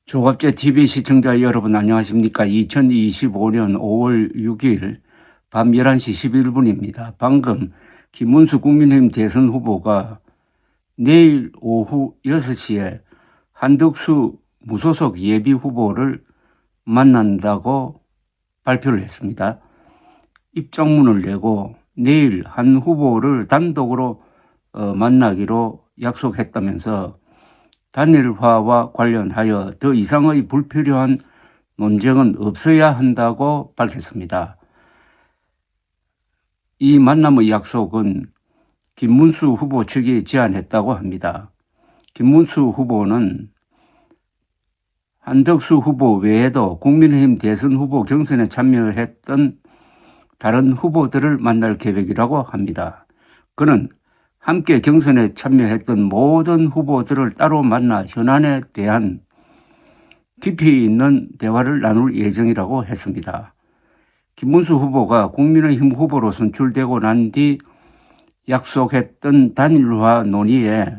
조갑제 TV 시청자 여러분 안녕하십니까? 2025년 5월 6일 밤 11시 11분입니다. 방금 김문수 국민의힘 대선 후보가 내일 오후 6시에 한덕수 무소속 예비 후보를 만난다고 발표를 했습니다. 입장문을 내고 내일 한 후보를 단독으로 만나기로 약속했다면서 단일화와 관련하여 더 이상의 불필요한 논쟁은 없어야 한다고 밝혔습니다. 이 만남의 약속은 김문수 후보 측이 제안했다고 합니다. 김문수 후보는 한덕수 후보 외에도 국민의힘 대선 후보 경선에 참여했던 다른 후보들을 만날 계획이라고 합니다. 그는 함께 경선에 참여했던 모든 후보들을 따로 만나 현안에 대한 깊이 있는 대화를 나눌 예정이라고 했습니다. 김문수 후보가 국민의힘 후보로 선출되고 난 뒤 약속했던 단일화 논의에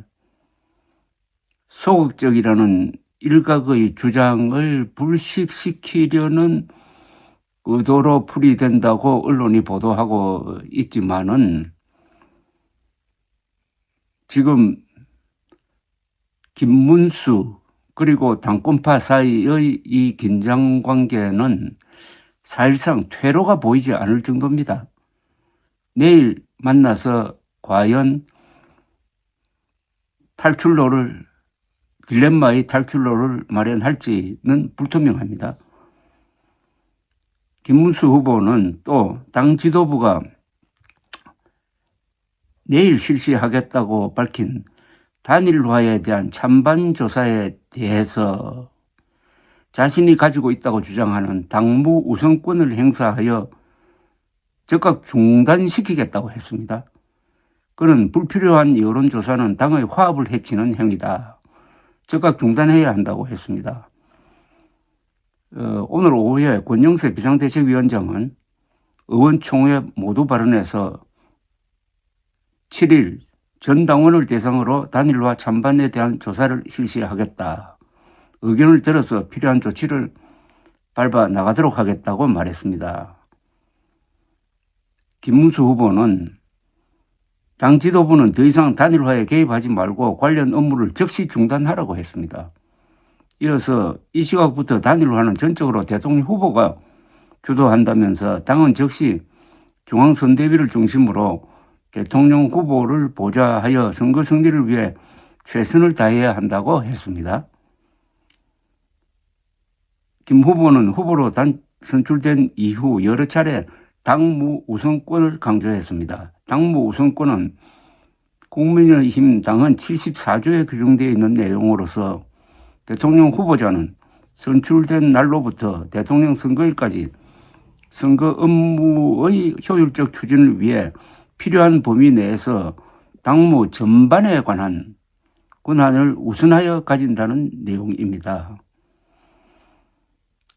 소극적이라는 일각의 주장을 불식시키려는 의도로 풀이된다고 언론이 보도하고 있지만은 지금 김문수 그리고 당권파 사이의 이 긴장 관계는 사실상 퇴로가 보이지 않을 정도입니다. 내일 만나서 과연 딜레마의 탈출로를 마련할지는 불투명합니다. 김문수 후보는 또 당 지도부가 내일 실시하겠다고 밝힌 단일화에 대한 찬반 조사에 대해서 자신이 가지고 있다고 주장하는 당무 우선권을 행사하여 즉각 중단시키겠다고 했습니다. 그는 불필요한 여론조사는 당의 화합을 해치는 행위다. 즉각 중단해야 한다고 했습니다. 오늘 오후에 권영세 비상대책위원장은 의원총회 모두 발언에서 7일 전 당원을 대상으로 단일화 찬반에 대한 조사를 실시하겠다. 의견을 들어서 필요한 조치를 밟아 나가도록 하겠다고 말했습니다. 김문수 후보는 당 지도부는 더 이상 단일화에 개입하지 말고 관련 업무를 즉시 중단하라고 했습니다. 이어서 이 시각부터 단일화는 전적으로 대통령 후보가 주도한다면서 당은 즉시 중앙선대위를 중심으로 대통령 후보를 보좌하여 선거 승리를 위해 최선을 다해야 한다고 했습니다. 김 후보는 후보로 선출된 이후 여러 차례 당무 우선권을 강조했습니다. 당무 우선권은 국민의힘 당헌 74조에 규정되어 있는 내용으로서 대통령 후보자는 선출된 날로부터 대통령 선거일까지 선거 업무의 효율적 추진을 위해 필요한 범위 내에서 당무 전반에 관한 권한을 우선하여 가진다는 내용입니다.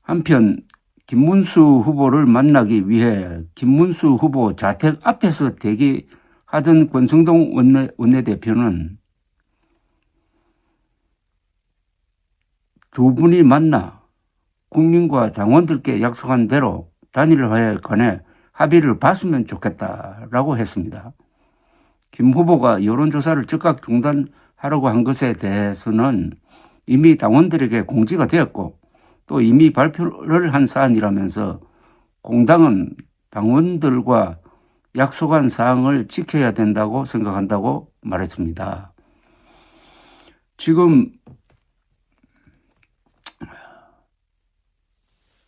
한편 김문수 후보를 만나기 위해 김문수 후보 자택 앞에서 대기하던 권성동 원내대표는 두 분이 만나 국민과 당원들께 약속한 대로 단일화에 관해 합의를 봤으면 좋겠다라고 했습니다. 김 후보가 여론조사를 즉각 중단하라고 한 것에 대해서는 이미 당원들에게 공지가 되었고 또 이미 발표를 한 사안이라면서 공당은 당원들과 약속한 사항을 지켜야 된다고 생각한다고 말했습니다. 지금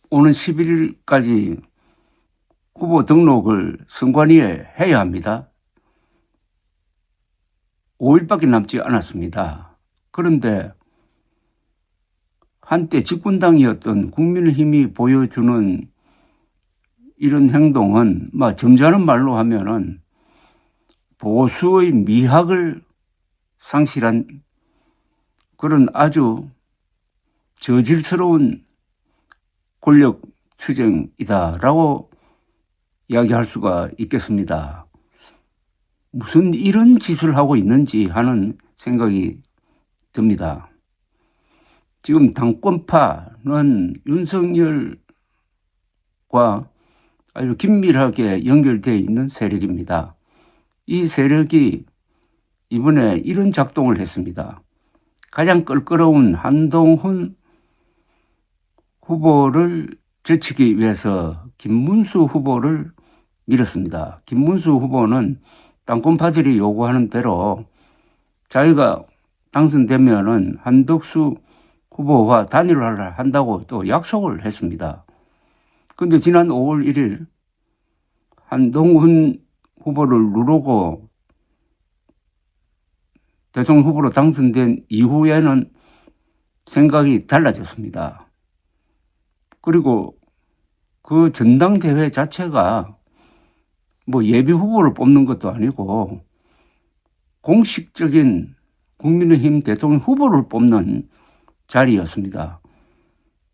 오는 11일까지 후보 등록을 선관위에 해야 합니다. 5일밖에 남지 않았습니다. 그런데 한때 집권당이었던 국민의힘이 보여주는 이런 행동은 점잖은 말로 하면은 보수의 미학을 상실한 그런 아주 저질스러운 권력 투쟁이다라고 이야기할 수가 있겠습니다. 무슨 이런 짓을 하고 있는지 하는 생각이 듭니다. 지금 당권파는 윤석열과 아주 긴밀하게 연결되어 있는 세력입니다. 이 세력이 이번에 이런 작동을 했습니다. 가장 껄끄러운 한동훈 후보를 제치기 위해서 김문수 후보를 밀었습니다. 김문수 후보는 당권파들이 요구하는 대로 자기가 당선되면은 한덕수 후보와 단일화를 한다고 또 약속을 했습니다. 그런데 지난 5월 1일 한동훈 후보를 누르고 대통령 후보로 당선된 이후에는 생각이 달라졌습니다. 그리고 그 전당대회 자체가 뭐 예비 후보를 뽑는 것도 아니고 공식적인 국민의힘 대통령 후보를 뽑는 자리였습니다.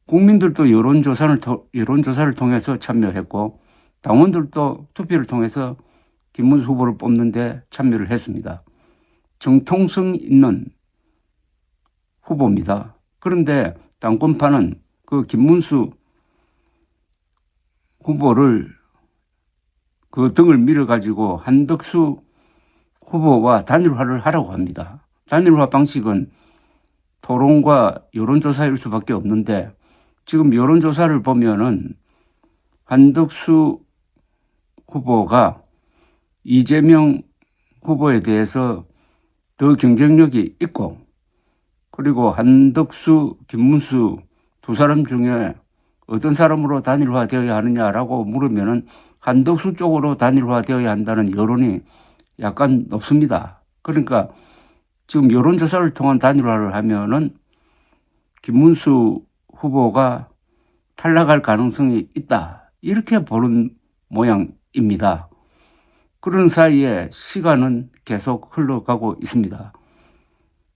국민들도 여론조사를 통해서 참여했고 당원들도 투표를 통해서 김문수 후보를 뽑는데 참여를 했습니다. 정통성 있는 후보입니다. 그런데 당권파는 그 김문수 후보를 그 등을 밀어가지고 한덕수 후보와 단일화를 하라고 합니다. 단일화 방식은 토론과 여론조사일 수밖에 없는데 지금 여론조사를 보면은 한덕수 후보가 이재명 후보에 대해서 더 경쟁력이 있고 그리고 한덕수, 김문수 두 사람 중에 어떤 사람으로 단일화되어야 하느냐라고 물으면은 한덕수 쪽으로 단일화되어야 한다는 여론이 약간 높습니다. 그러니까 지금 여론조사를 통한 단일화를 하면은 김문수 후보가 탈락할 가능성이 있다. 이렇게 보는 모양입니다. 그런 사이에 시간은 계속 흘러가고 있습니다.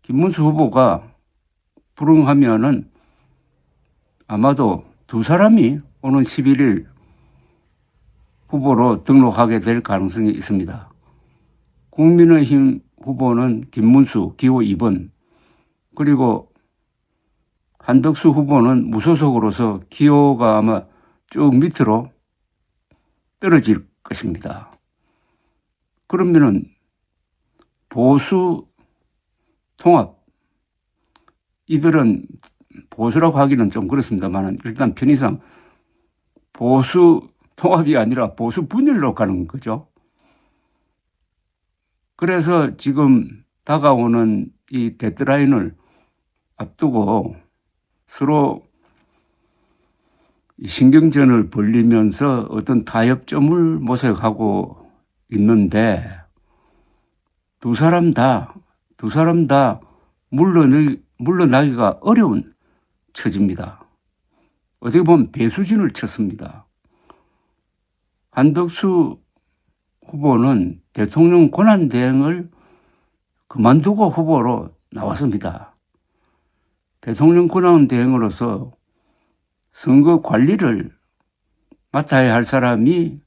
김문수 후보가 불응하면은 아마도 두 사람이 오는 11일 후보로 등록하게 될 가능성이 있습니다. 국민의힘 후보는 김문수 기호 2번 그리고 한덕수 후보는 무소속으로서 기호가 아마 쭉 밑으로 떨어질 것입니다. 그러면은 보수 통합 이들은 보수라고 하기는 좀 그렇습니다만 일단 편의상 보수 통합이 아니라 보수 분열로 가는 거죠. 그래서 지금 다가오는 이 데드라인을 앞두고 서로 신경전을 벌리면서 어떤 타협점을 모색하고 있는데 두 사람 다 물러나기가 어려운 처지입니다. 어떻게 보면 배수진을 쳤습니다. 한덕수 후보는 대통령 권한대행을 그만두고 후보로 나왔습니다. 대통령 권한대행으로서 선거 관리를 맡아야 할 사람이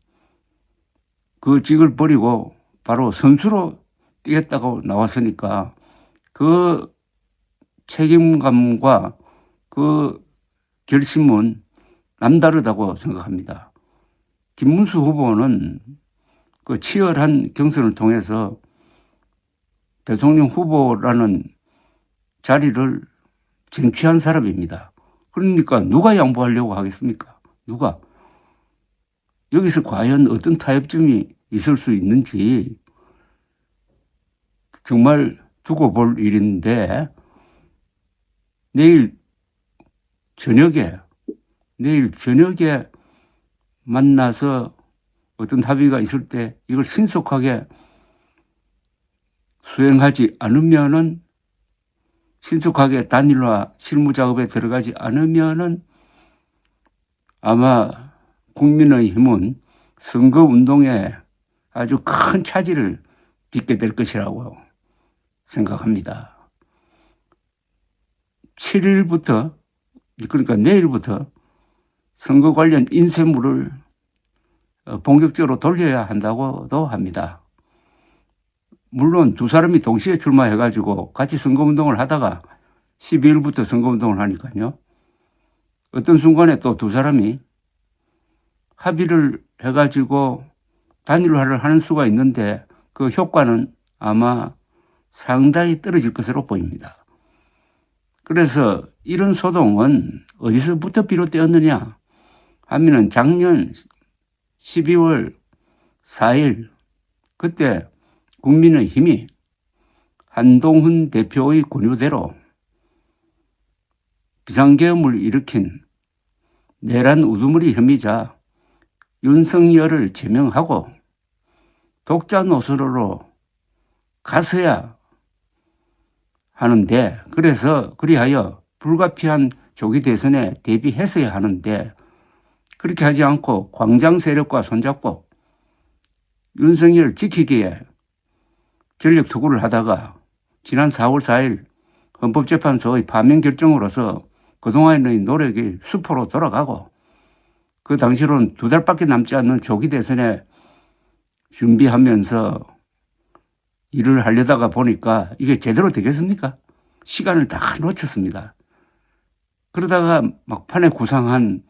그 직을 버리고 바로 선수로 뛰겠다고 나왔으니까 그 책임감과 그 결심은 남다르다고 생각합니다. 김문수 후보는 그 치열한 경선을 통해서 대통령 후보라는 자리를 쟁취한 사람입니다. 그러니까 누가 양보하려고 하겠습니까? 누가? 여기서 과연 어떤 타협점이 있을 수 있는지 정말 두고 볼 일인데 내일 저녁에 만나서 어떤 합의가 있을 때 이걸 신속하게 수행하지 않으면은 신속하게 단일화 실무 작업에 들어가지 않으면은 아마 국민의힘은 선거운동에 아주 큰 차질을 빚게 될 것이라고 생각합니다. 7일부터 그러니까 내일부터 선거 관련 인쇄물을 본격적으로 돌려야 한다고도 합니다. 물론 두 사람이 동시에 출마해가지고 같이 선거운동을 하다가 12일부터 선거운동을 하니까요. 어떤 순간에 또 두 사람이 합의를 해가지고 단일화를 하는 수가 있는데 그 효과는 아마 상당히 떨어질 것으로 보입니다. 그래서 이런 소동은 어디서부터 비롯되었느냐 하면은 작년 12월 4일 그때 국민의힘이 한동훈 대표의 권유대로 비상계엄을 일으킨 내란 우두머리 혐의자 윤석열을 제명하고 독자 노선으로 갔어야 하는데 그리하여 불가피한 조기 대선에 대비했어야 하는데 그렇게 하지 않고 광장 세력과 손잡고 윤석열 지키기에 전력 투구를 하다가 지난 4월 4일 헌법재판소의 파면 결정으로서 그동안의 노력이 수포로 돌아가고 그 당시로는 2달밖에 남지 않는 조기 대선에 준비하면서 일을 하려다가 보니까 이게 제대로 되겠습니까? 시간을 다 놓쳤습니다. 그러다가 막판에 구상한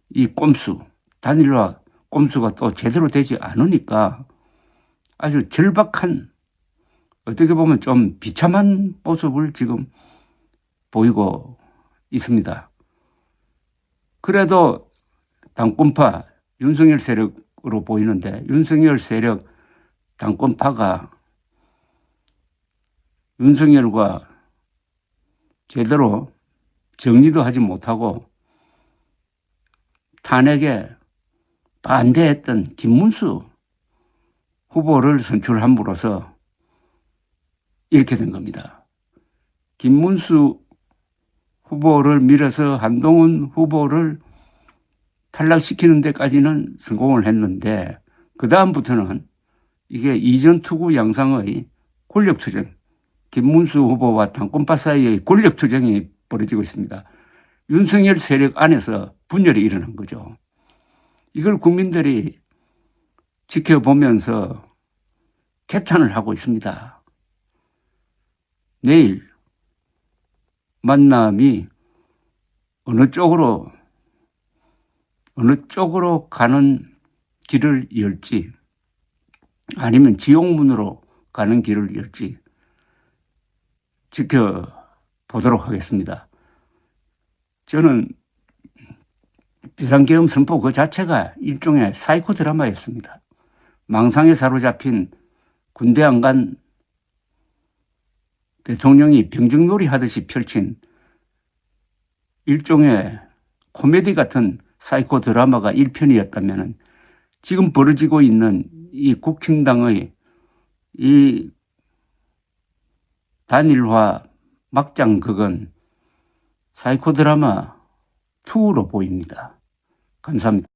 이 꼼수, 단일화 꼼수가 또 제대로 되지 않으니까 아주 절박한 어떻게 보면 좀 비참한 모습을 지금 보이고 있습니다. 그래도 당권파 윤석열 세력으로 보이는데 윤석열 세력 당권파가 윤석열과 제대로 정리도 하지 못하고 탄핵에 반대했던 김문수 후보를 선출함으로써 이렇게 된 겁니다. 김문수 후보를 밀어서 한동훈 후보를 탈락시키는 데까지는 성공을 했는데 그 다음부터는 이게 이전 투구 양상의 권력투쟁, 김문수 후보와 당권파 사이의 권력투쟁이 벌어지고 있습니다. 윤석열 세력 안에서 분열이 일어난 거죠. 이걸 국민들이 지켜보면서 개탄을 하고 있습니다. 내일 만남이 어느 쪽으로 가는 길을 열지 아니면 지옥문으로 가는 길을 열지 지켜보도록 하겠습니다. 저는 비상계엄 선포 그 자체가 일종의 사이코 드라마였습니다. 망상에 사로잡힌 군대 안 간 대통령이 병정놀이 하듯이 펼친 일종의 코미디 같은 사이코 드라마가 1편이었다면 지금 벌어지고 있는 이 국힘당의 이 단일화 막장극은 사이코 드라마 2로 보입니다. 감사합니다.